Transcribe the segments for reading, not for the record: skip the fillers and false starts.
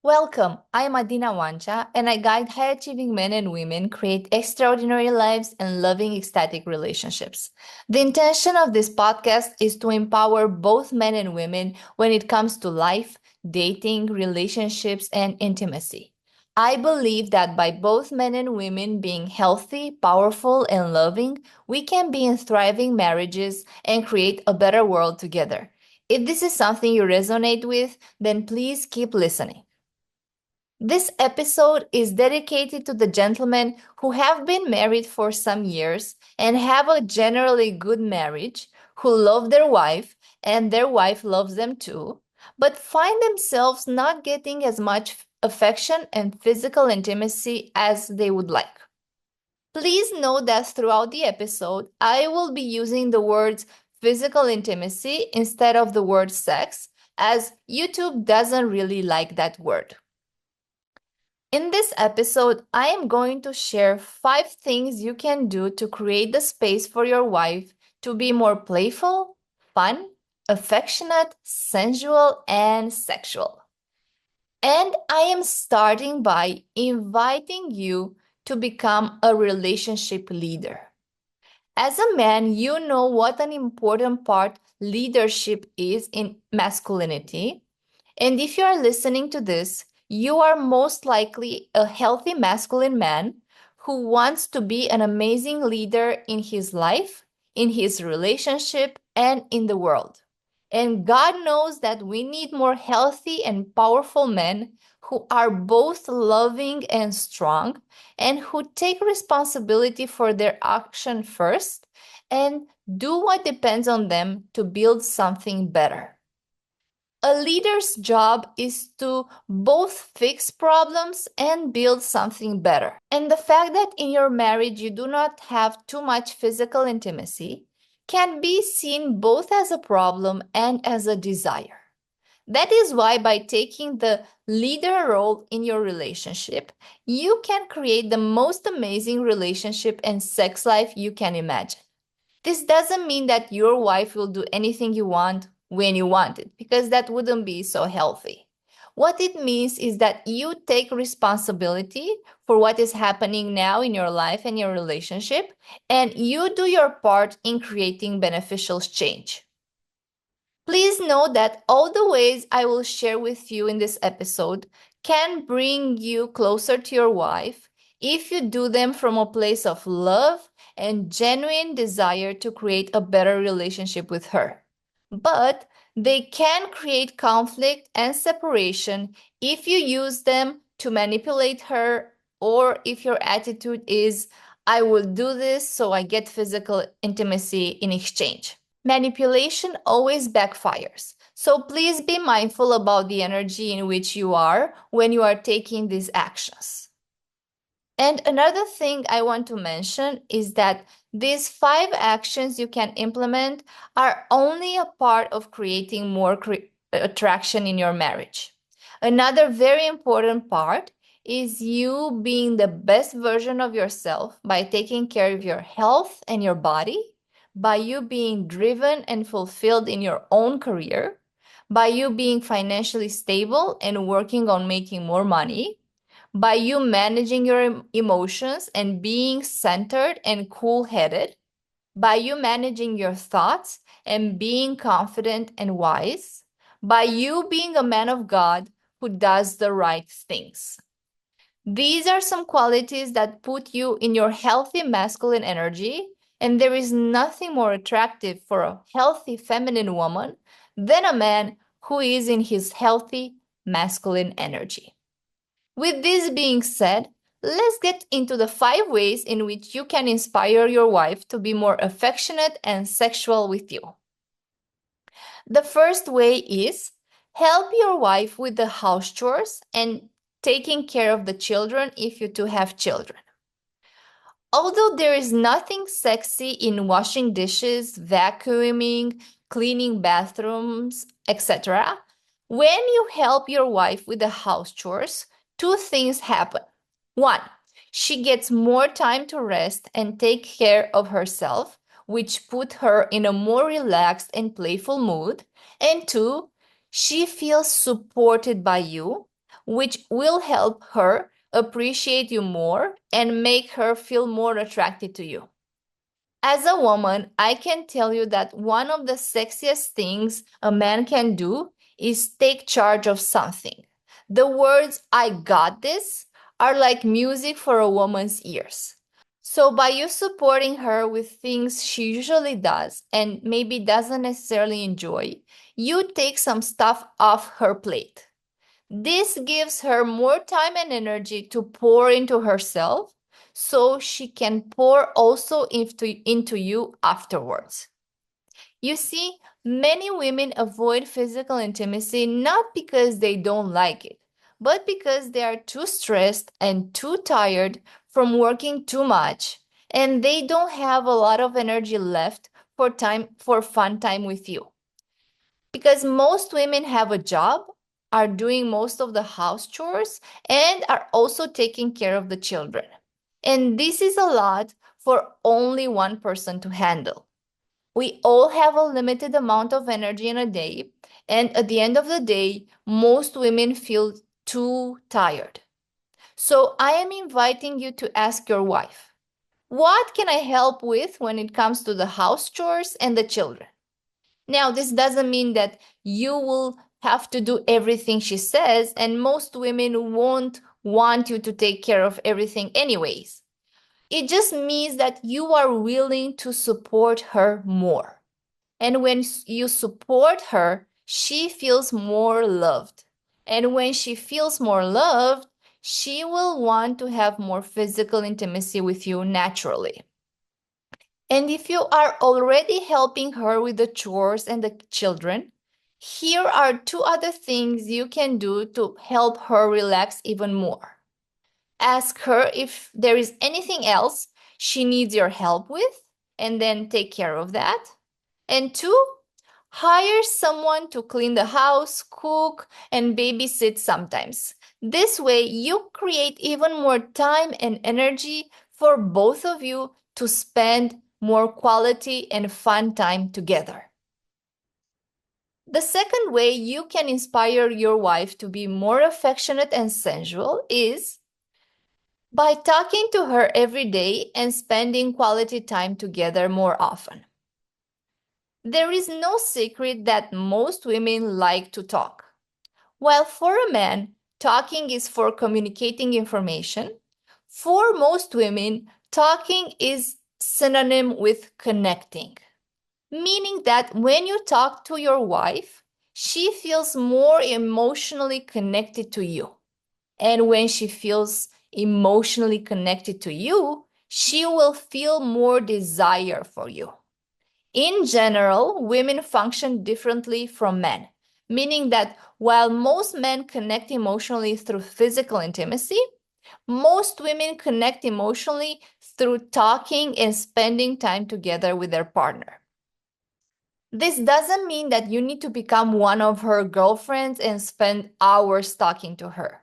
Welcome, I'm Adina Wancha, and I guide high achieving men and women create extraordinary lives and loving ecstatic relationships. The intention of this podcast is to empower both men and women when it comes to life, dating, relationships, and intimacy. I believe that by both men and women being healthy, powerful, and loving, we can be in thriving marriages and create a better world together. If this is something you resonate with, then please keep listening. This episode is dedicated to the gentlemen who have been married for some years and have a generally good marriage, who love their wife and their wife loves them too, but find themselves not getting as much affection and physical intimacy as they would like. Please note that throughout the episode, I will be using the words physical intimacy instead of the word sex, as YouTube doesn't really like that word. In this episode, I am going to share 5 things you can do to create the space for your wife to be more playful, fun, affectionate, sensual, and sexual. And I am starting by inviting you to become a relationship leader. As a man, you know what an important part leadership is in masculinity. And if you are listening to this, you are most likely a healthy masculine man who wants to be an amazing leader in his life, in his relationship, and in the world. And God knows that we need more healthy and powerful men who are both loving and strong and who take responsibility for their action first and do what depends on them to build something better. A leader's job is to both fix problems and build something better. And the fact that in your marriage you do not have too much physical intimacy can be seen both as a problem and as a desire. That is why, by taking the leader role in your relationship, you can create the most amazing relationship and sex life you can imagine. This doesn't mean that your wife will do anything you want when you want it, because that wouldn't be so healthy. What it means is that you take responsibility for what is happening now in your life and your relationship, and you do your part in creating beneficial change. Please know that all the ways I will share with you in this episode can bring you closer to your wife if you do them from a place of love and genuine desire to create a better relationship with her. But they can create conflict and separation if you use them to manipulate her, or if your attitude is, I will do this so I get physical intimacy in exchange. Manipulation always backfires. So please be mindful about the energy in which you are when you are taking these actions. And another thing I want to mention is that these 5 actions you can implement are only a part of creating more attraction in your marriage. Another very important part is you being the best version of yourself by taking care of your health and your body, by you being driven and fulfilled in your own career, by you being financially stable and working on making more money, by you managing your emotions and being centered and cool-headed, by you managing your thoughts and being confident and wise, by you being a man of God who does the right things. These are some qualities that put you in your healthy masculine energy, and there is nothing more attractive for a healthy feminine woman than a man who is in his healthy masculine energy. With this being said, let's get into the 5 ways in which you can inspire your wife to be more affectionate and sexual with you. The first way is help your wife with the house chores and taking care of the children if you two have children. Although there is nothing sexy in washing dishes, vacuuming, cleaning bathrooms, etc., when you help your wife with the house chores, 2 things happen. 1, she gets more time to rest and take care of herself, which put her in a more relaxed and playful mood. And 2, she feels supported by you, which will help her appreciate you more and make her feel more attracted to you. As a woman, I can tell you that one of the sexiest things a man can do is take charge of something. The words, "I got this," are like music for a woman's ears. So, by you supporting her with things she usually does and maybe doesn't necessarily enjoy, you take some stuff off her plate. This gives her more time and energy to pour into herself so she can pour also into you afterwards. You see, many women avoid physical intimacy not because they don't like it, but because they are too stressed and too tired from working too much, and they don't have a lot of energy left for fun time with you. Because most women have a job, are doing most of the house chores, and are also taking care of the children. And this is a lot for only one person to handle. We all have a limited amount of energy in a day, and at the end of the day, most women feel too tired. So I am inviting you to ask your wife, what can I help with when it comes to the house chores and the children? Now, this doesn't mean that you will have to do everything she says, and most women won't want you to take care of everything anyways. It just means that you are willing to support her more. And when you support her, she feels more loved. And when she feels more loved, she will want to have more physical intimacy with you naturally. And if you are already helping her with the chores and the children, here are two other things you can do to help her relax even more. Ask her if there is anything else she needs your help with, and then take care of that. And two, hire someone to clean the house, cook, and babysit sometimes. This way, you create even more time and energy for both of you to spend more quality and fun time together. The second way you can inspire your wife to be more affectionate and sensual is by talking to her every day and spending quality time together more often. There is no secret that most women like to talk. While for a man, talking is for communicating information, for most women, talking is synonym with connecting. Meaning that when you talk to your wife, she feels more emotionally connected to you. And when she feels emotionally connected to you, she will feel more desire for you. In general, women function differently from men, meaning that while most men connect emotionally through physical intimacy, most women connect emotionally through talking and spending time together with their partner. This doesn't mean that you need to become one of her girlfriends and spend hours talking to her.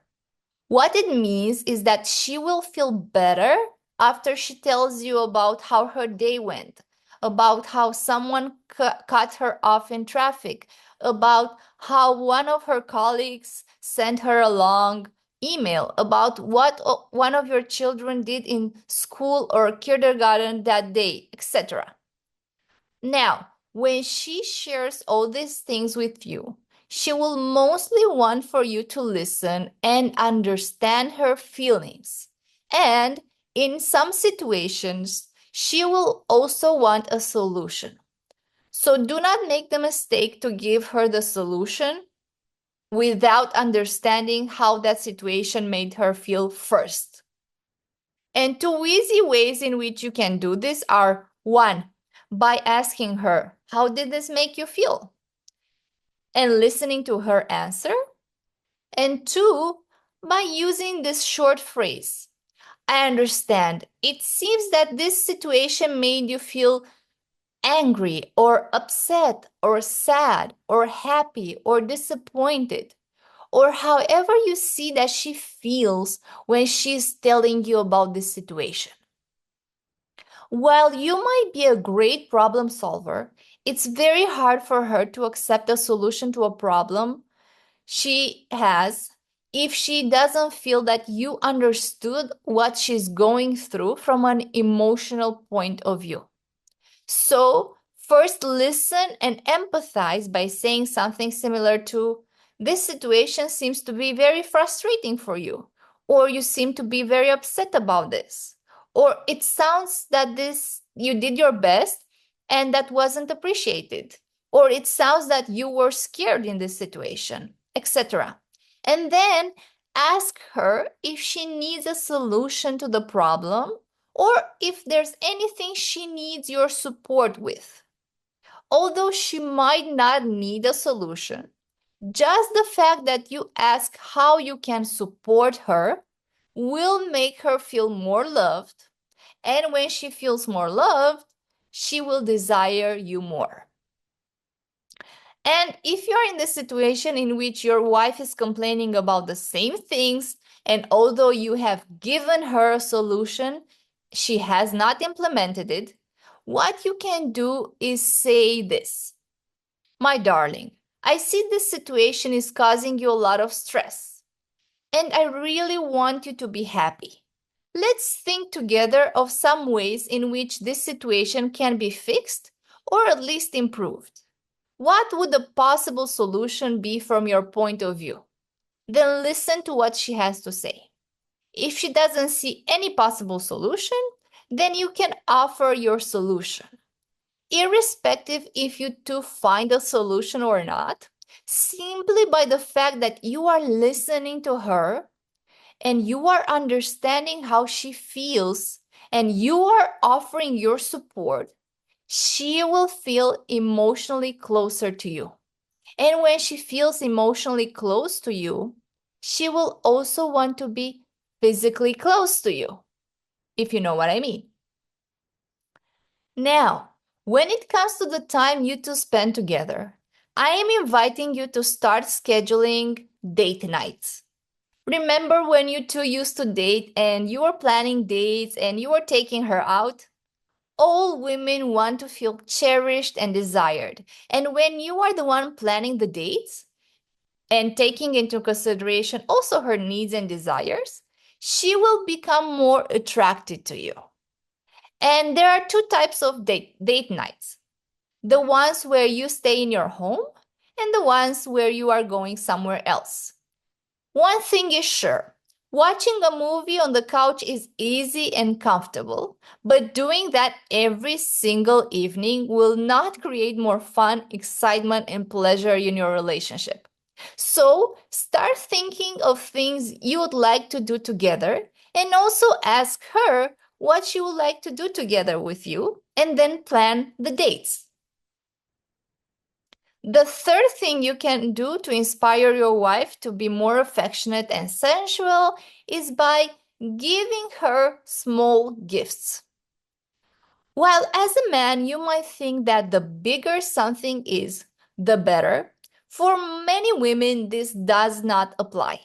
What it means is that she will feel better after she tells you about how her day went, about how someone cut her off in traffic, about how one of her colleagues sent her a long email, about what one of your children did in school or kindergarten that day, etc. Now, when she shares all these things with you, she will mostly want for you to listen and understand her feelings. And in some situations, she will also want a solution. So do not make the mistake to give her the solution without understanding how that situation made her feel first. And two easy ways in which you can do this are one, by asking her, "How did this make you feel?" and listening to her answer. And two, by using this short phrase, "I understand. It seems that this situation made you feel angry or upset or sad or happy or disappointed." Or however you see that she feels when she's telling you about this situation. While you might be a great problem solver, it's very hard for her to accept a solution to a problem she has if she doesn't feel that you understood what she's going through from an emotional point of view. So, first listen and empathize by saying something similar to, "This situation seems to be very frustrating for you," or "You seem to be very upset about this," or "It sounds that this you did your best and that wasn't appreciated," or "It sounds that you were scared in this situation," etc. And then ask her if she needs a solution to the problem or if there's anything she needs your support with. Although she might not need a solution, just the fact that you ask how you can support her will make her feel more loved. And when she feels more loved, she will desire you more. And if you're in the situation in which your wife is complaining about the same things, and although you have given her a solution, she has not implemented it, what you can do is say this: "My darling, I see this situation is causing you a lot of stress, and I really want you to be happy. Let's think together of some ways in which this situation can be fixed or at least improved. What would the possible solution be from your point of view?" Then listen to what she has to say. If she doesn't see any possible solution, then you can offer your solution. Irrespective if you two find a solution or not, simply by the fact that you are listening to her and you are understanding how she feels and you are offering your support, she will feel emotionally closer to you. And when she feels emotionally close to you, she will also want to be physically close to you, if you know what I mean. Now, when it comes to the time you two spend together, I am inviting you to start scheduling date nights. Remember when you two used to date and you were planning dates and you were taking her out? All women want to feel cherished and desired. And when you are the one planning the dates and taking into consideration also her needs and desires, she will become more attracted to you. And there are two types of date nights: the ones where you stay in your home and the ones where you are going somewhere else. One thing is sure, watching a movie on the couch is easy and comfortable, but doing that every single evening will not create more fun, excitement, and pleasure in your relationship. So start thinking of things you would like to do together and also ask her what she would like to do together with you, and then plan the dates. The third thing you can do to inspire your wife to be more affectionate and sensual is by giving her small gifts. While as a man, you might think that the bigger something is, the better, for many women, this does not apply.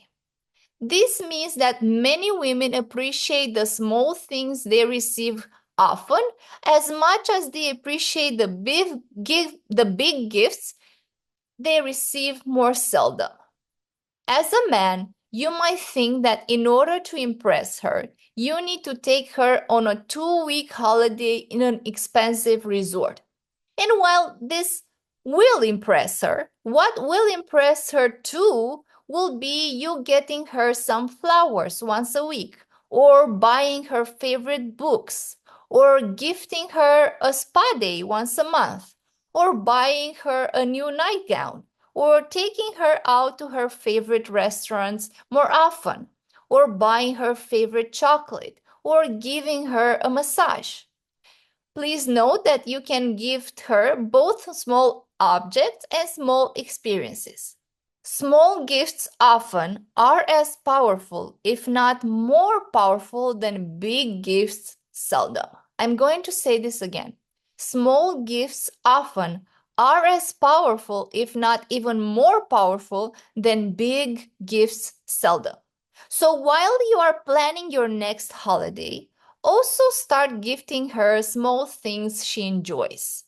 This means that many women appreciate the small things they receive often as much as they appreciate the big gifts they receive more seldom. As a man, you might think that in order to impress her, you need to take her on a 2-week holiday in an expensive resort. And while this will impress her, what will impress her too will be you getting her some flowers once a week, or buying her favorite books, or gifting her a spa day once a month, or buying her a new nightgown, or taking her out to her favorite restaurants more often, or buying her favorite chocolate, or giving her a massage. Please note that you can gift her both small objects and small experiences. Small gifts often are as powerful, if not more powerful, than big gifts seldom. I'm going to say this again. Small gifts often are as powerful, if not even more powerful, than big gifts seldom. So while you are planning your next holiday, also start gifting her small things she enjoys.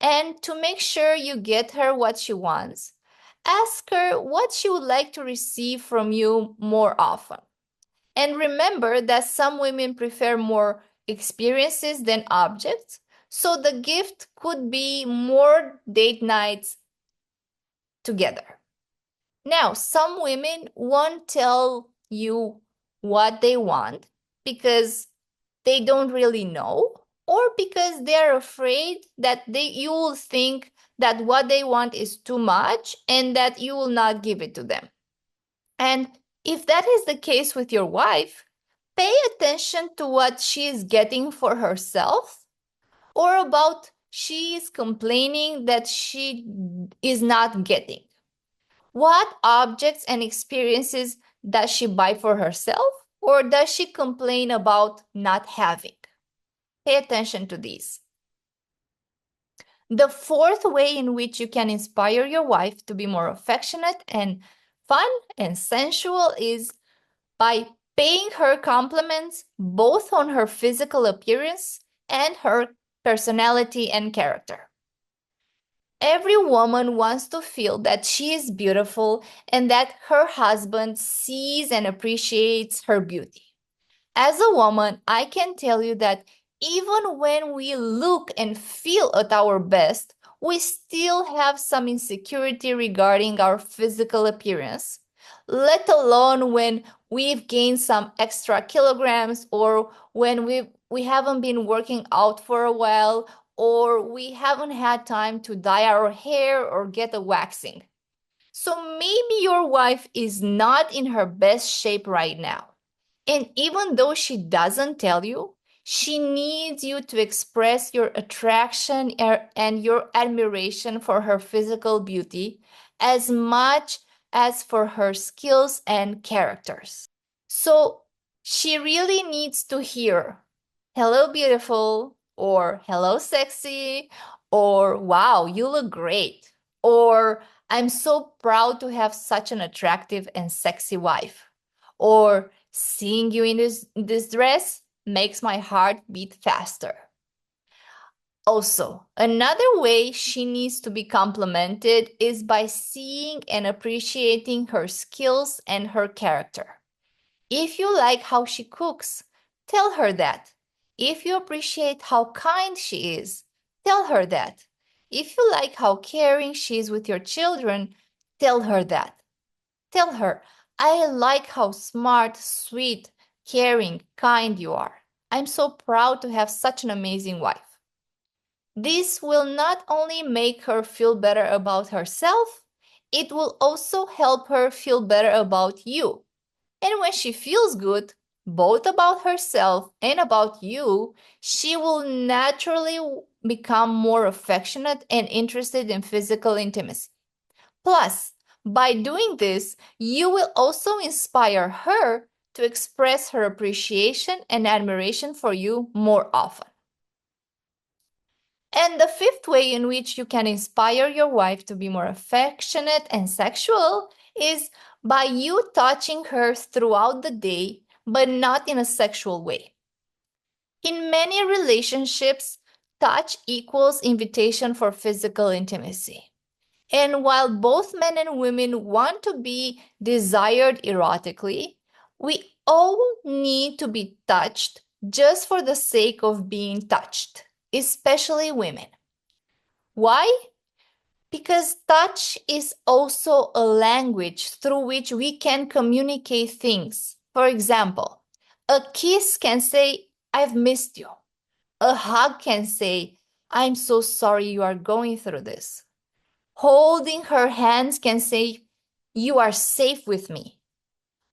And to make sure you get her what she wants, Ask her what she would like to receive from you more often. And remember that some women prefer more experiences than objects, so the gift could be more date nights together. Now, some women won't tell you what they want because they don't really know, or because they're afraid that you will think that what they want is too much and that you will not give it to them. And if that is the case with your wife, pay attention to what she is getting for herself, or about she is complaining that she is not getting. What objects and experiences does she buy for herself, or does she complain about not having? Pay attention to these. The fourth way in which you can inspire your wife to be more affectionate and fun and sensual is by paying her compliments both on her physical appearance and her personality and character. Every woman wants to feel that she is beautiful and that her husband sees and appreciates her beauty. As a woman, I can tell you that even when we look and feel at our best, we still have some insecurity regarding our physical appearance, let alone when we've gained some extra kilograms, or when we haven't been working out for a while, or we haven't had time to dye our hair or get a waxing. So maybe your wife is not in her best shape right now. And even though she doesn't tell you, she needs you to express your attraction and your admiration for her physical beauty as much as for her skills and characters. So she really needs to hear, "Hello, beautiful," or "Hello, sexy," or "Wow, you look great," or "I'm so proud to have such an attractive and sexy wife," or "Seeing you in this dress makes my heart beat faster." Also, another way she needs to be complimented is by seeing and appreciating her skills and her character. If you like how she cooks, tell her that. If you appreciate how kind she is, tell her that. If you like how caring she is with your children, tell her that. Tell her, "I like how smart, sweet, caring, kind you are. I'm so proud to have such an amazing wife." This will not only make her feel better about herself, it will also help her feel better about you. And when she feels good, both about herself and about you, she will naturally become more affectionate and interested in physical intimacy. Plus, by doing this, you will also inspire her to express her appreciation and admiration for you more often. And the fifth way in which you can inspire your wife to be more affectionate and sexual is by you touching her throughout the day, but not in a sexual way. In many relationships, touch equals invitation for physical intimacy. And while both men and women want to be desired erotically, we all need to be touched just for the sake of being touched, especially women. Why? Because touch is also a language through which we can communicate things. For example, a kiss can say, "I've missed you." A hug can say, "I'm so sorry you are going through this." Holding her hands can say, "You are safe with me."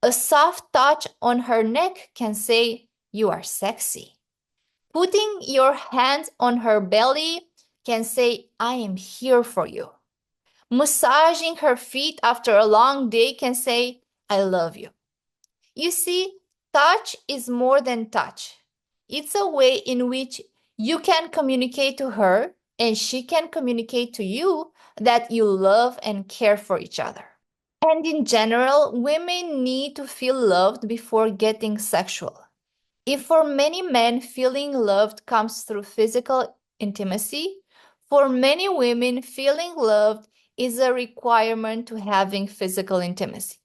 A soft touch on her neck can say, "You are sexy." Putting your hands on her belly can say, "I am here for you." Massaging her feet after a long day can say, "I love you." You see, touch is more than touch. It's a way in which you can communicate to her and she can communicate to you that you love and care for each other. And in general, women need to feel loved before getting sexual. If for many men feeling loved comes through physical intimacy, for many women feeling loved is a requirement to having physical intimacy.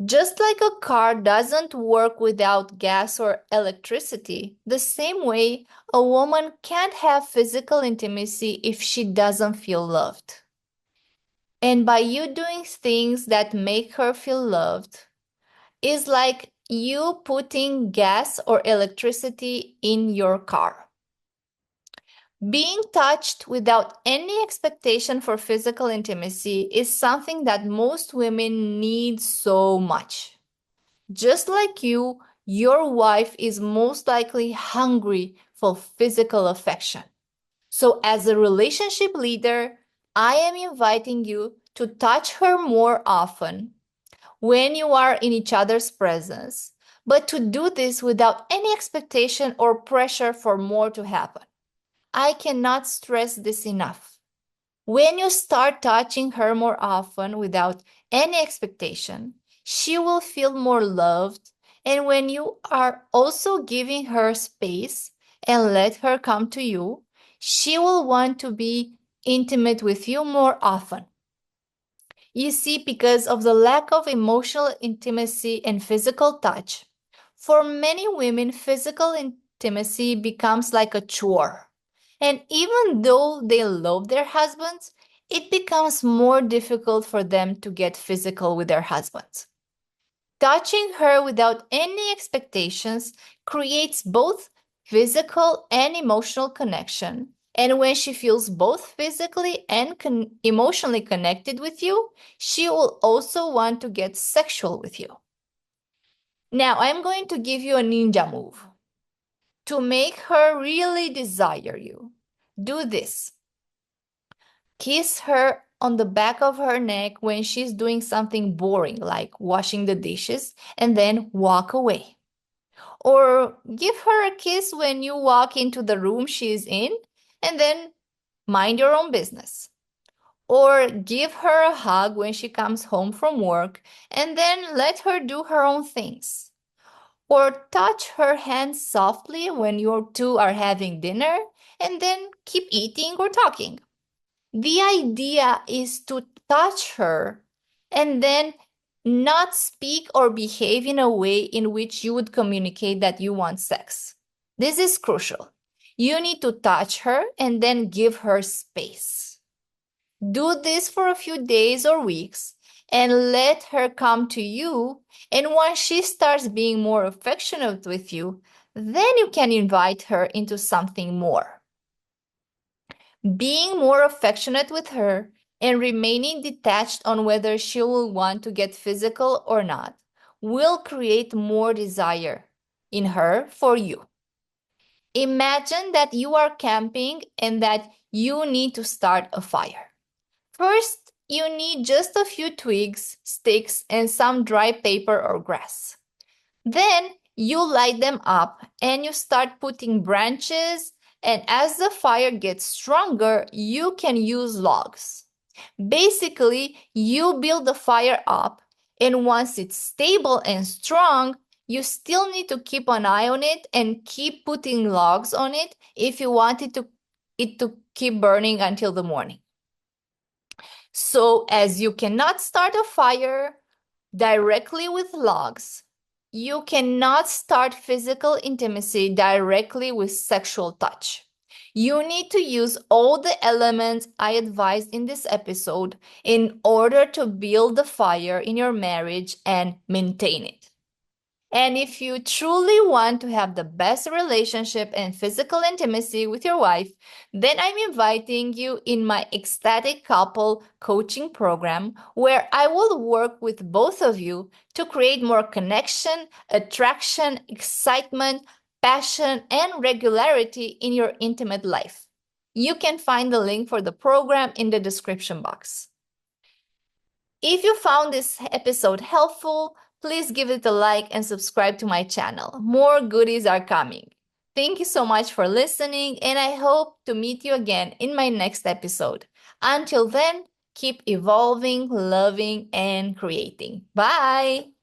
Just like a car doesn't work without gas or electricity, the same way a woman can't have physical intimacy if she doesn't feel loved. And by you doing things that make her feel loved, is like you putting gas or electricity in your car. Being touched without any expectation for physical intimacy is something that most women need so much. Just like you, your wife is most likely hungry for physical affection. So, as a relationship leader, I am inviting you to touch her more often when you are in each other's presence, but to do this without any expectation or pressure for more to happen. I cannot stress this enough. When you start touching her more often without any expectation, she will feel more loved. And when you are also giving her space and let her come to you, she will want to be intimate with you more often. You see, because of the lack of emotional intimacy and physical touch, for many women, physical intimacy becomes like a chore. And even though they love their husbands, it becomes more difficult for them to get physical with their husbands. Touching her without any expectations creates both physical and emotional connection. And when she feels both physically and emotionally connected with you, she will also want to get sexual with you. Now, I'm going to give you a ninja move to make her really desire you. Do this. Kiss her on the back of her neck when she's doing something boring, like washing the dishes, and then walk away. Or give her a kiss when you walk into the room she's in, and then mind your own business. Or give her a hug when she comes home from work, and then let her do her own things. Or touch her hand softly when you two are having dinner, and then keep eating or talking. The idea is to touch her and then not speak or behave in a way in which you would communicate that you want sex. This is crucial. You need to touch her and then give her space. Do this for a few days or weeks and let her come to you. And once she starts being more affectionate with you, then you can invite her into something more. Being more affectionate with her and remaining detached on whether she will want to get physical or not will create more desire in her for you. Imagine that you are camping and that you need to start a fire. First, you need just a few twigs, sticks, and some dry paper or grass. Then you light them up and you start putting branches, and as the fire gets stronger, you can use logs. Basically, you build the fire up, and once it's stable and strong, you still need to keep an eye on it and keep putting logs on it if you want it to keep burning until the morning. So, as you cannot start a fire directly with logs, you cannot start physical intimacy directly with sexual touch. You need to use all the elements I advised in this episode in order to build the fire in your marriage and maintain it. And if you truly want to have the best relationship and physical intimacy with your wife, then I'm inviting you in my Ecstatic Couple coaching program, where I will work with both of you to create more connection, attraction, excitement, passion, and regularity in your intimate life. You can find the link for the program in the description box. If you found this episode helpful, please give it a like and subscribe to my channel. More goodies are coming. Thank you so much for listening, and I hope to meet you again in my next episode. Until then, keep evolving, loving, and creating. Bye!